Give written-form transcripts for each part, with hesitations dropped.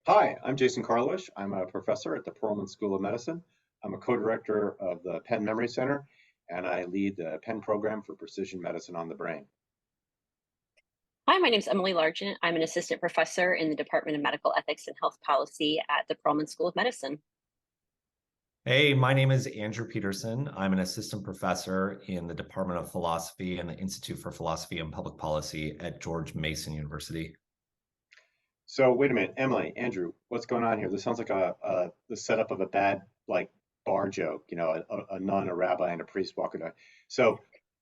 Hi, I'm Jason Karlawish. I'm a professor at the Perelman School of Medicine. I'm a co-director of the Penn Memory Center, and I lead the Penn program for precision medicine on the brain. Hi, my name is Emily Largent. I'm an assistant professor in the Department of Medical Ethics and Health Policy at the Perelman School of Medicine. Hey, my name is Andrew Peterson. I'm an assistant professor in the Department of Philosophy and the Institute for Philosophy and Public Policy at George Mason University. So wait a minute, Emily, Andrew, what's going on here? This sounds like the setup of a bad bar joke. A nun, a rabbi, and a priest walking down. So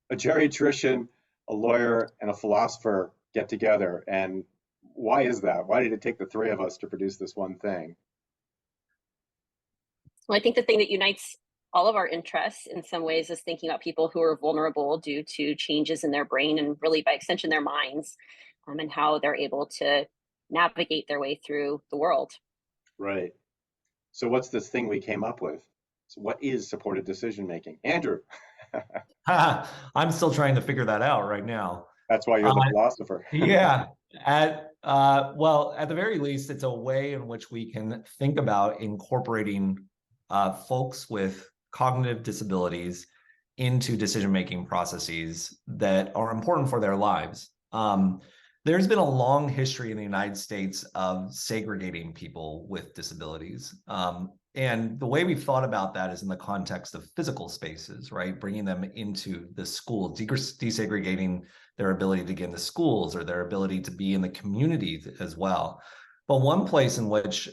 a geriatrician, a lawyer, and a philosopher get together, and why is that? Why did it take the three of us to produce this one thing? Well, I think the thing that unites all of our interests in some ways is thinking about people who are vulnerable due to changes in their brain and really by extension their minds, and how they're able to navigate their way through the world. Right. So what's this thing we came up with? So what is supported decision making? Andrew, I'm still trying to figure that out right now. that's why you're Uh, the philosopher. yeah, at the very least, it's a way in which we can think about incorporating folks with cognitive disabilities into decision-making processes that are important for their lives. There's been a long history in the United States of segregating people with disabilities. And the way we've thought about that is in the context of physical spaces, right? Bringing them into the school, desegregating their ability to get into schools or their ability to be in the community as well. But one place in which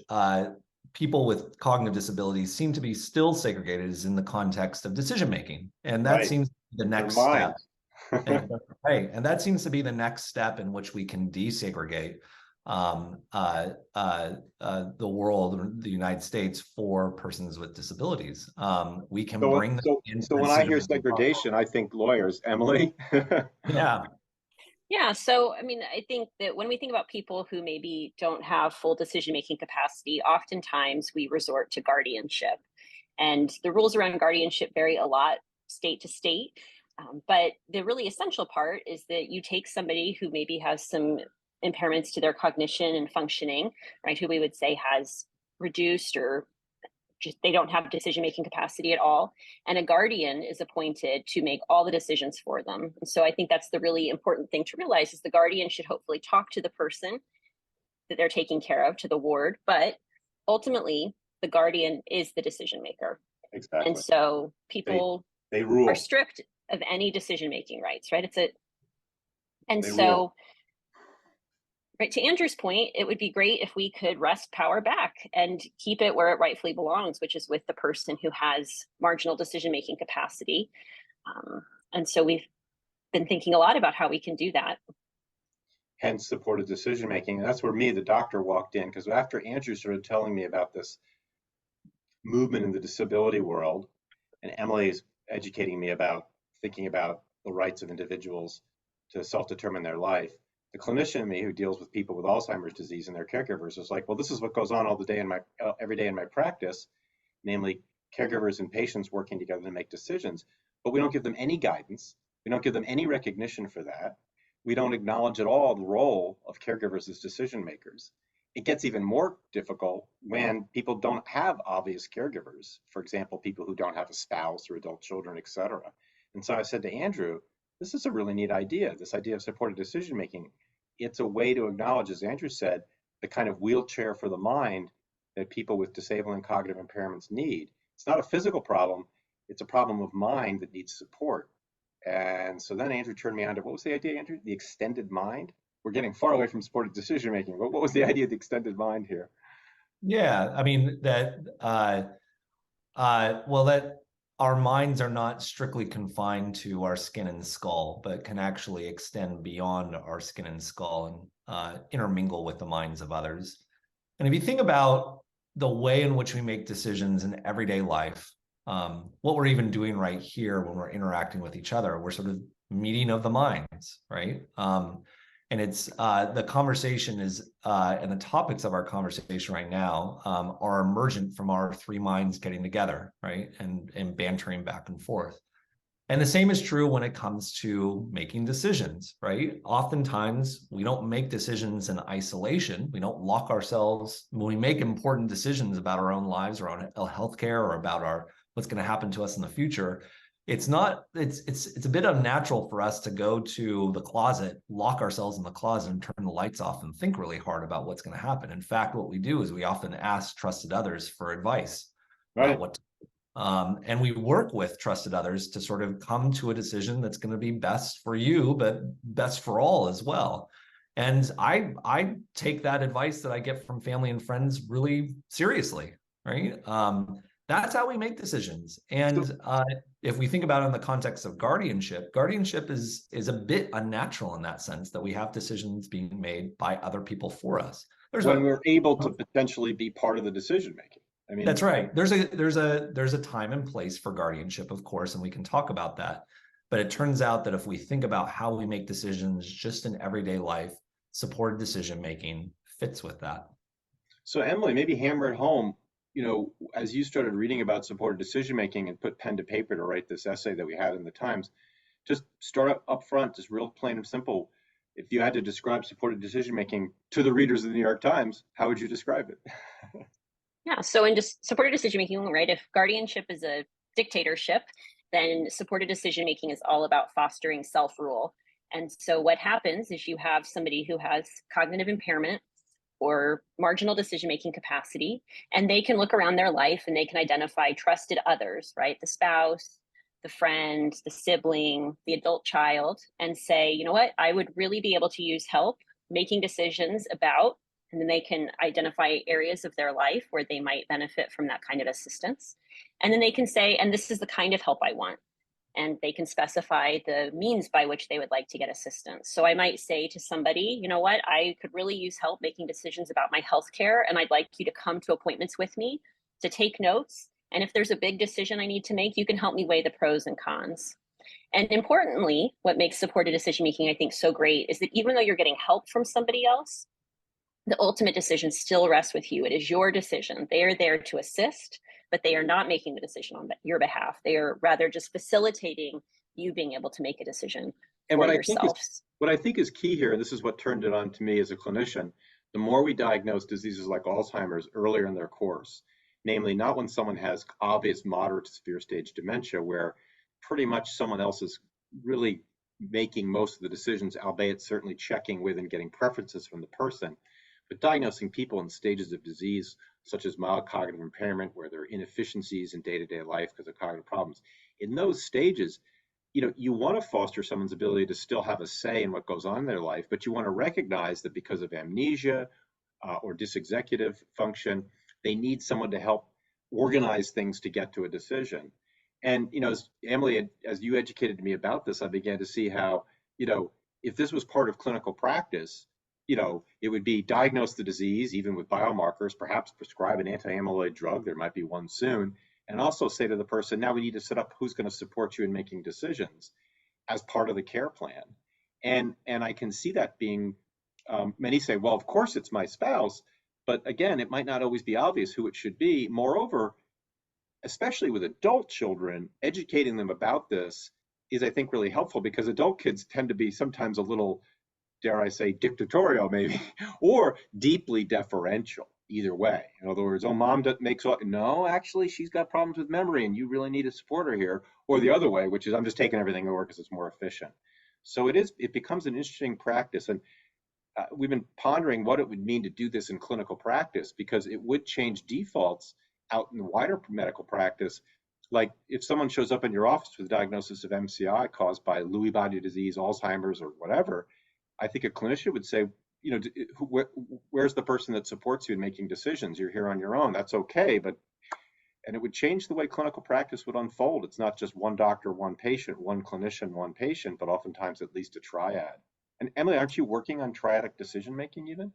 people with cognitive disabilities seem to be still segregated is in the context of decision making. And that Right. seems to be the Their next step. minds. Right. And that seems to be the next step in which we can desegregate the world, the United States, for persons with disabilities. We can So, bring them so, into so the when I hear decision-making process. segregation, I think lawyers. Emily. Yeah. Yeah, so I mean, I think that when we think about people who maybe don't have full decision-making capacity, oftentimes we resort to guardianship. And the rules around guardianship vary a lot state to state. But the really essential part is that you take somebody who maybe has some impairments to their cognition and functioning, right? Who we would say has reduced or just they don't have decision making capacity at all, and a guardian is appointed to make all the decisions for them. And so I think that's the really important thing to realize is the guardian should hopefully talk to the person that they're taking care of, to the ward, but ultimately the guardian is the decision maker. And Exactly. so They people they are rule. stripped of any decision making rights, right? And They rule. so, right, to Andrew's point, it would be great if we could wrest power back and keep it where it rightfully belongs, which is with the person who has marginal decision making capacity. And so we've been thinking a lot about how we can do that. Hence supported decision making. And that's where me, the doctor, walked in because after Andrew started telling me about this movement in the disability world, and Emily's educating me about thinking about the rights of individuals to self-determine their life. The clinician in me who deals with people with Alzheimer's disease and their caregivers is like, well, this is what goes on all the day in my every day in my practice, namely caregivers and patients working together to make decisions. But we don't give them any guidance. We don't give them any recognition for that. We don't acknowledge at all the role of caregivers as decision makers. It gets even more difficult when people don't have obvious caregivers. For example, people who don't have a spouse or adult children, et cetera. And so I said to Andrew, this is a really neat idea, this idea of supported decision making. It's a way to acknowledge, as Andrew said, the kind of wheelchair for the mind that people with disabling cognitive impairments need. It's not a physical problem, it's a problem of mind that needs support. And so then Andrew turned me on to what was the idea, Andrew? The extended mind? We're getting far away from supported decision making, but what was the idea of the extended mind here? Yeah. I mean, that our minds are not strictly confined to our skin and skull, but can actually extend beyond our skin and skull and intermingle with the minds of others. And if you think about the way in which we make decisions in everyday life, what we're even doing right here when we're interacting with each other, we're sort of meeting of the minds, right? And it's the conversation is, and the topics of our conversation right now are emergent from our three minds getting together, right? And bantering back and forth. And the same is true when it comes to making decisions, right? Oftentimes, we don't make decisions in isolation. We don't lock ourselves when we make important decisions about our own lives, our own healthcare, or about what's going to happen to us in the future. It's a bit unnatural for us to go to the closet, lock ourselves in the closet, and turn the lights off and think really hard about what's going to happen. In fact, what we do is we often ask trusted others for advice about what to and we work with trusted others to sort of come to a decision that's going to be best for you, but best for all as well. And I take that advice that I get from family and friends really seriously, right? That's how we make decisions. And if we think about it in the context of guardianship, guardianship is a bit unnatural in that sense, that we have decisions being made by other people for us. When we're able to potentially be part of the decision making. I mean, that's right. There's a time and place for guardianship, of course, and we can talk about that. But it turns out that if we think about how we make decisions just in everyday life, supported decision making fits with that. So Emily, maybe hammer it home, as you started reading about supported decision making and put pen to paper to write this essay that we had in the Times, just start up front, just real plain and simple. If you had to describe supported decision making to the readers of the New York Times, how would you describe it? Yeah, so in just supported decision making, right? If guardianship is a dictatorship, then supported decision making is all about fostering self-rule. And so what happens is you have somebody who has cognitive impairment or marginal decision making capacity, and they can look around their life and they can identify trusted others, right? The spouse, the friend, the sibling, the adult child, and say, you know what, I would really be able to use help making decisions about. And then they can identify areas of their life where they might benefit from that kind of assistance. And then they can say, and this is the kind of help I want. And they can specify the means by which they would like to get assistance. So I might say to somebody, you know what, I could really use help making decisions about my healthcare, and I'd like you to come to appointments with me to take notes. And if there's a big decision I need to make, you can help me weigh the pros and cons. And importantly, what makes supported decision making, I think, so great is that even though you're getting help from somebody else, the ultimate decision still rests with you. It is your decision. They are there to assist, but they are not making the decision on your behalf. They are rather just facilitating you being able to make a decision for yourself. What I think is key here, and this is what turned it on to me as a clinician, the more we diagnose diseases like Alzheimer's earlier in their course, namely not when someone has obvious moderate to severe stage dementia, where pretty much someone else is really making most of the decisions, albeit certainly checking with and getting preferences from the person. But diagnosing people in stages of disease, such as mild cognitive impairment, where there are inefficiencies in day-to-day life because of cognitive problems, in those stages, you want to foster someone's ability to still have a say in what goes on in their life, but you want to recognize that because of amnesia or dysexecutive function, they need someone to help organize things to get to a decision. And, as Emily, as you educated me about this, I began to see how, if this was part of clinical practice, it would be diagnose the disease, even with biomarkers, perhaps prescribe an anti-amyloid drug. There might be one soon. And also say to the person, now we need to set up who's going to support you in making decisions as part of the care plan. And I can see that being, many say, well, of course it's my spouse. But again, it might not always be obvious who it should be. Moreover, especially with adult children, educating them about this is, I think, really helpful, because adult kids tend to be sometimes a little, dare I say, dictatorial maybe, or deeply deferential, either way. In other words, oh, mom makes all, no, actually, she's got problems with memory and you really need to support her here. Or the other way, which is I'm just taking everything over because it's more efficient. So it becomes an interesting practice. And we've been pondering what it would mean to do this in clinical practice, because it would change defaults out in the wider medical practice. Like if someone shows up in your office with a diagnosis of MCI caused by Lewy body disease, Alzheimer's, or whatever, I think a clinician would say, where's the person that supports you in making decisions? You're here on your own. That's okay. And it would change the way clinical practice would unfold. It's not just one doctor, one patient, one clinician, one patient, but oftentimes at least a triad. And Emily, aren't you working on triadic decision making even?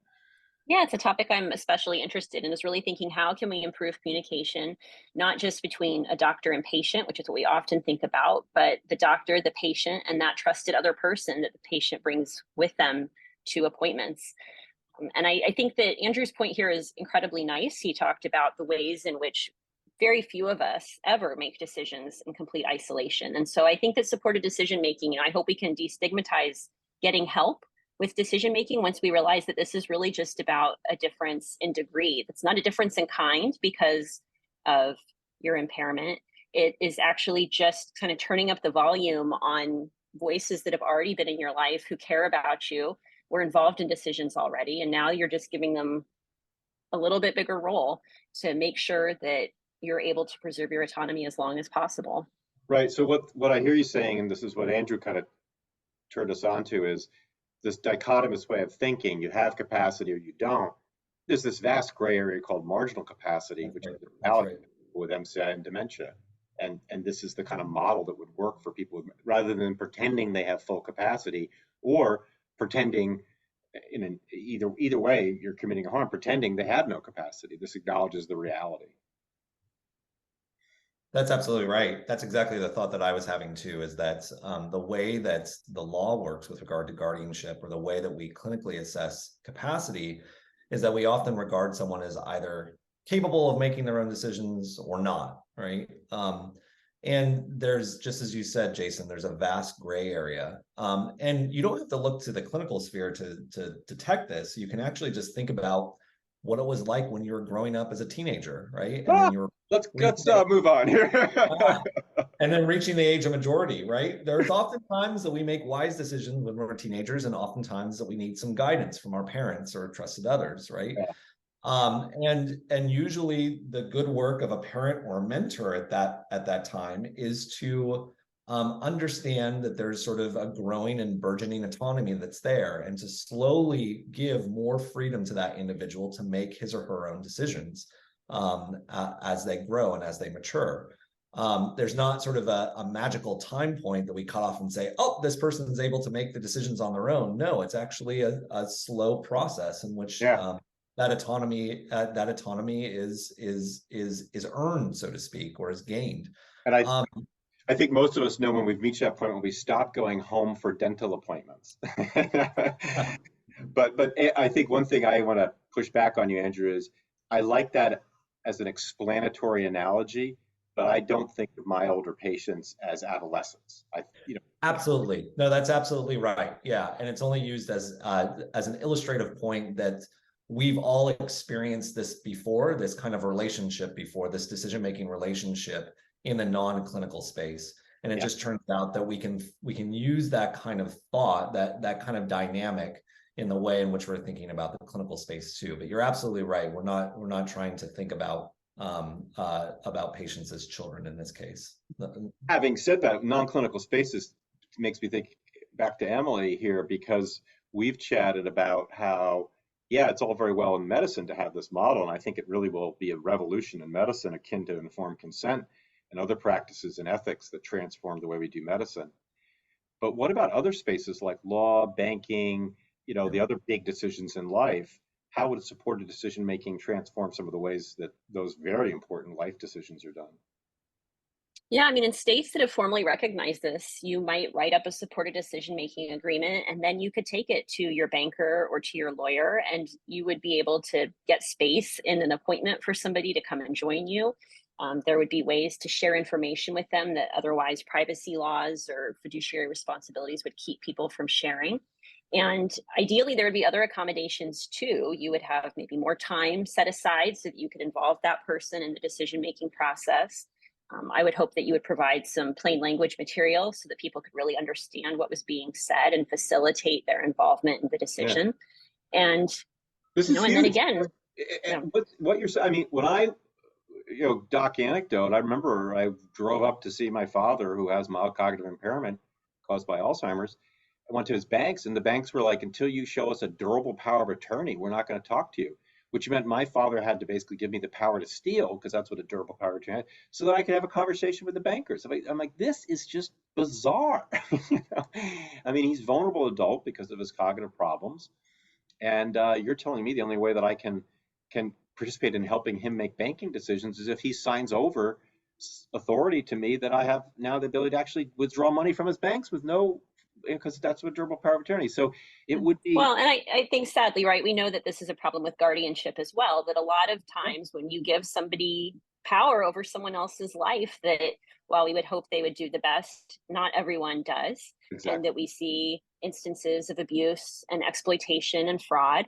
Yeah, it's a topic I'm especially interested in, is really thinking, how can we improve communication, not just between a doctor and patient, which is what we often think about, but the doctor, the patient, and that trusted other person that the patient brings with them to appointments. And I think that Andrew's point here is incredibly nice. He talked about the ways in which very few of us ever make decisions in complete isolation. And so I think that supported decision making, and I hope we can destigmatize getting help with decision making once we realize that this is really just about a difference in degree. It's not a difference in kind because of your impairment. It is actually just kind of turning up the volume on voices that have already been in your life who care about you, were involved in decisions already, and now you're just giving them a little bit bigger role to make sure that you're able to preserve your autonomy as long as possible. Right. So what I hear you saying, and this is what Andrew kind of turned us on to, is this dichotomous way of thinking. You have capacity or you don't. There's this vast gray area called marginal capacity, which is the reality with MCI and dementia. And this is the kind of model that would work for people rather than pretending they have full capacity or pretending either way you're committing a harm, pretending they have no capacity. This acknowledges the reality. That's absolutely right. That's exactly the thought that I was having too, is that the way that the law works with regard to guardianship, or the way that we clinically assess capacity, is that we often regard someone as either capable of making their own decisions or not, right? And there's, just as you said, Jason, there's a vast gray area. And you don't have to look to the clinical sphere to detect this. You can actually just think about what it was like when you were growing up as a teenager, right? And then you're let's move on here. And then reaching the age of majority, right? There's often times that we make wise decisions when we're teenagers, and oftentimes that we need some guidance from our parents or trusted others, right? Yeah. And usually the good work of a parent or a mentor at that time is to understand that there's sort of a growing and burgeoning autonomy that's there, and to slowly give more freedom to that individual to make his or her own decisions as they grow and as they mature. There's not sort of a magical time point that we cut off and say, oh, this person is able to make the decisions on their own. No, it's actually a slow process in which that autonomy is earned, so to speak, or is gained. And I think most of us know when we've reached that point when we stop going home for dental appointments. But I think one thing I want to push back on you, Andrew, is I like that as an explanatory analogy, but I don't think of my older patients as adolescents. Absolutely. No, that's absolutely right. Yeah. And it's only used as an illustrative point that we've all experienced this before, this kind of relationship before, this decision-making relationship in the non-clinical space. And it just turns out that we can use that kind of thought, that kind of dynamic in the way in which we're thinking about the clinical space too. But you're absolutely right. We're not trying to think about patients as children in this case. Having said that, non-clinical spaces makes me think back to Emily here, because we've chatted about how, it's all very well in medicine to have this model, and I think it really will be a revolution in medicine akin to informed consent and other practices in ethics that transform the way we do medicine. But what about other spaces like law, banking, the other big decisions in life? How would supported decision-making transform some of the ways that those very important life decisions are done? Yeah, I mean, in states that have formally recognized this, you might write up a supported decision-making agreement, and then you could take it to your banker or to your lawyer, and you would be able to get space in an appointment for somebody to come and join you. There would be ways to share information with them that otherwise privacy laws or fiduciary responsibilities would keep people from sharing. And ideally, there would be other accommodations too. You would have maybe more time set aside so that you could involve that person in the decision-making process. I would hope that you would provide some plain language material so that people could really understand what was being said and facilitate their involvement in the decision. And this is and then again, what you're saying. I mean, when I, doc anecdote, I remember I drove up to see my father who has mild cognitive impairment caused by Alzheimer's. I went to his banks, and the banks were like, until you show us a durable power of attorney, we're not going to talk to you. Which meant my father had to basically give me the power to steal, because that's what a durable power of attorney is, so that I could have a conversation with the bankers. I'm like, this is just bizarre. I mean, he's a vulnerable adult because of his cognitive problems, and you're telling me the only way that I can participate in helping him make banking decisions is if he signs over authority to me that I have now the ability to actually withdraw money from his banks with no, because that's what durable power of attorney. So it would be. Well, and I think sadly, right, we know that this is a problem with guardianship as well, that a lot of times when you give somebody power over someone else's life that while we would hope they would do the best, not everyone does. And Exactly. that we see instances of abuse and exploitation and fraud.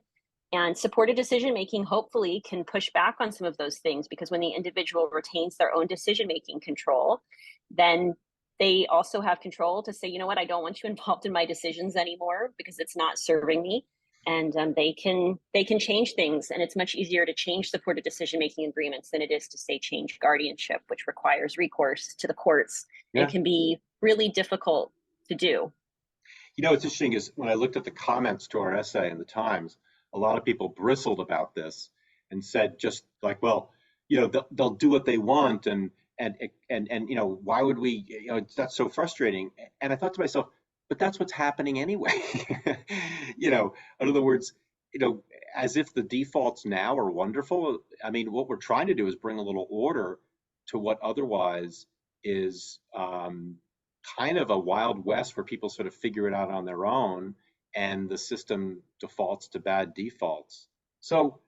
And supported decision making hopefully can push back on some of those things, because when the individual retains their own decision making control, then they also have control to say, you know what, I don't want you involved in my decisions anymore because it's not serving me. And they can change things, and it's much easier to change supported decision making agreements than it is to say change guardianship, which requires recourse to the courts. Yeah. It can be really difficult to do. You know, what's interesting is when I looked at the comments to our essay in the Times, a lot of people bristled about this and said just like, well, you know, they'll do what they want, and you know, why would we, you know, that's so frustrating. And I thought to myself, but that's what's happening anyway. You know, in other words, you know, as if the defaults now are wonderful. I mean, what we're trying to do is bring a little order to what otherwise is kind of a wild west where people sort of figure it out on their own, and the system defaults to bad defaults. So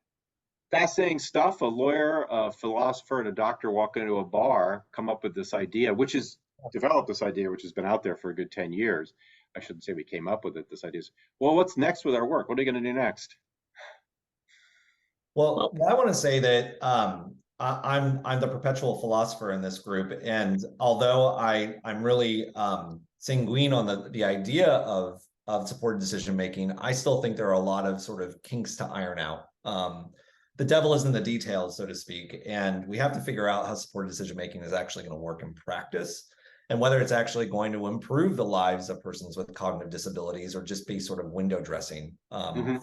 fascinating stuff. A lawyer, a philosopher, and a doctor walk into a bar, come up with this idea, which is developed this idea, which has been out there for a good 10 years. I shouldn't say we came up with it. This idea is, well, what's next with our work? What are you going to do next? Well, Well, I want to say that I'm the perpetual philosopher in this group, and although I'm really sanguine on the idea of supported decision making, I still think there are a lot of sort of kinks to iron out. The devil is in the details, so to speak, and we have to figure out how supported decision making is actually going to work in practice, and whether it's actually going to improve the lives of persons with cognitive disabilities or just be sort of window dressing Mm-hmm.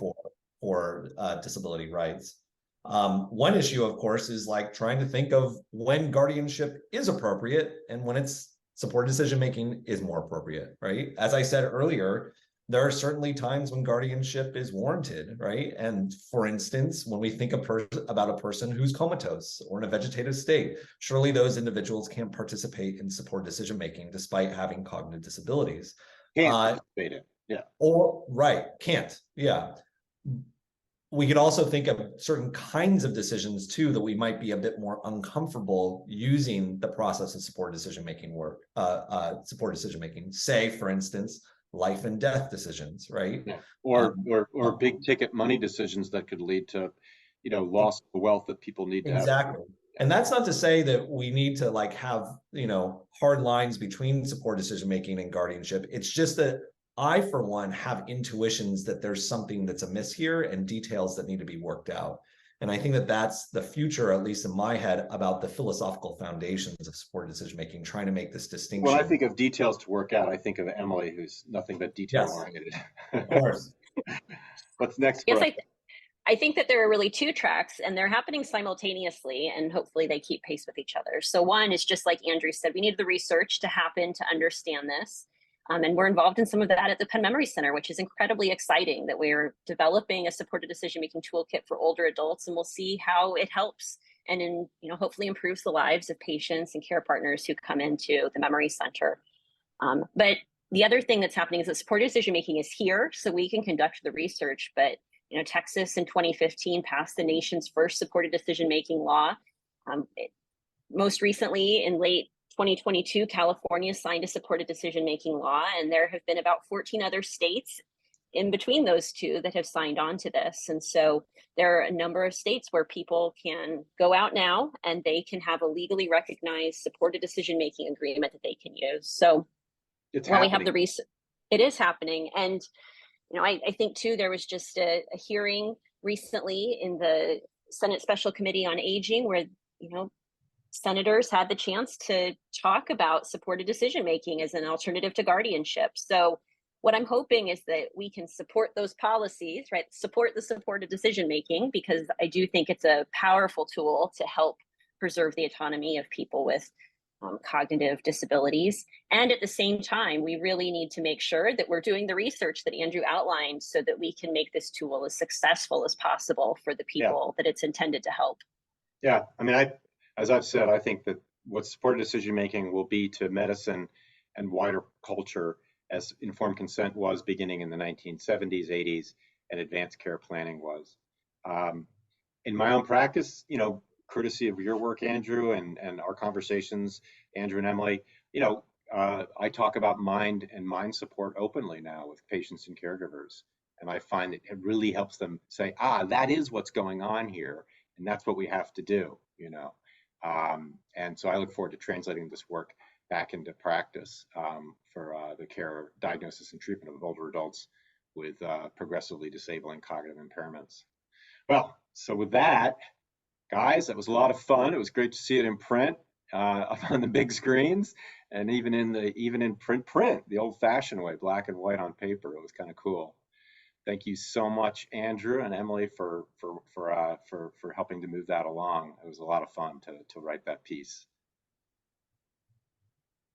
for disability rights. One issue, of course, is like trying to think of when guardianship is appropriate and when it's supported decision making is more appropriate, right? As I said earlier, there are certainly times when guardianship is warranted, right? And for instance, when we think about a person who's comatose or in a vegetative state, surely those individuals can't participate in supported decision making despite having cognitive disabilities. Can't participate in. Yeah. Or right, can't, yeah. We could also think of certain kinds of decisions too that we might be a bit more uncomfortable using the process of supported decision making work, supported decision making. Say, for instance, life and death decisions, right? Yeah. Um, Or big ticket money decisions that could lead to, you know, loss of wealth that people need to have. Exactly. And that's not to say that we need to like have, you know, hard lines between support decision making and guardianship. It's just that I, for one, have intuitions that there's something that's amiss here and details that need to be worked out. And I think that that's the future, at least in my head, about the philosophical foundations of support decision making, trying to make this When I distinction. think of details to work out, I think of Emily, who's nothing but detail Yes, oriented. of course. What's next for yes, us? I think that there are really two tracks, and they're happening simultaneously, and hopefully they keep pace with each other. So one is just like Andrew said, we need the research to happen to understand this. And we're involved in some of that at the Penn Memory Center, which is incredibly exciting that we're developing a supported decision-making toolkit for older adults, and we'll see how it helps and hopefully improves the lives of patients and care partners who come into the Memory Center. But the other thing that's happening is that supported decision-making is here, so we can conduct the research, but Texas in 2015 passed the nation's first supported decision-making law. Most recently, in late 2022, California signed a supported decision-making law, and there have been about 14 other states in between those two that have signed on to this. And so there are a number of states where people can go out now and they can have a legally recognized supported decision-making agreement that they can use. So It's while we have happening. the research, it is happening. And I think too, there was just a hearing recently in the Senate Special Committee on Aging where, senators had the chance to talk about supported decision making as an alternative to guardianship. So what I'm hoping is that we can support those policies, right? Support the supported decision making, because I do think it's a powerful tool to help preserve the autonomy of people with cognitive disabilities. And at the same time, we really need to make sure that we're doing the research that Andrew outlined so that we can make this tool as successful as possible for the Yeah. people that it's intended to help. Yeah. I mean, as I've said, I think that what supported decision making will be to medicine and wider culture as informed consent was beginning in the 1970s, 80s, and advanced care planning was. In my own practice, courtesy of your work, Andrew, and our conversations, Andrew and Emily, you know, I talk about mind and mind support openly now with patients and caregivers. And I find that it really helps them say, that is what's going on here. And that's what we have to do, you know. And so I look forward to translating this work back into practice for the care, diagnosis, and treatment of older adults with progressively disabling cognitive impairments. Well, so with that, guys, that was a lot of fun. It was great to see it in print, up on the big screens, and even in print, the old-fashioned way, black and white on paper. It was kind of cool. Thank you so much, Andrew and Emily, for helping to move that along. It was a lot of fun to write that piece.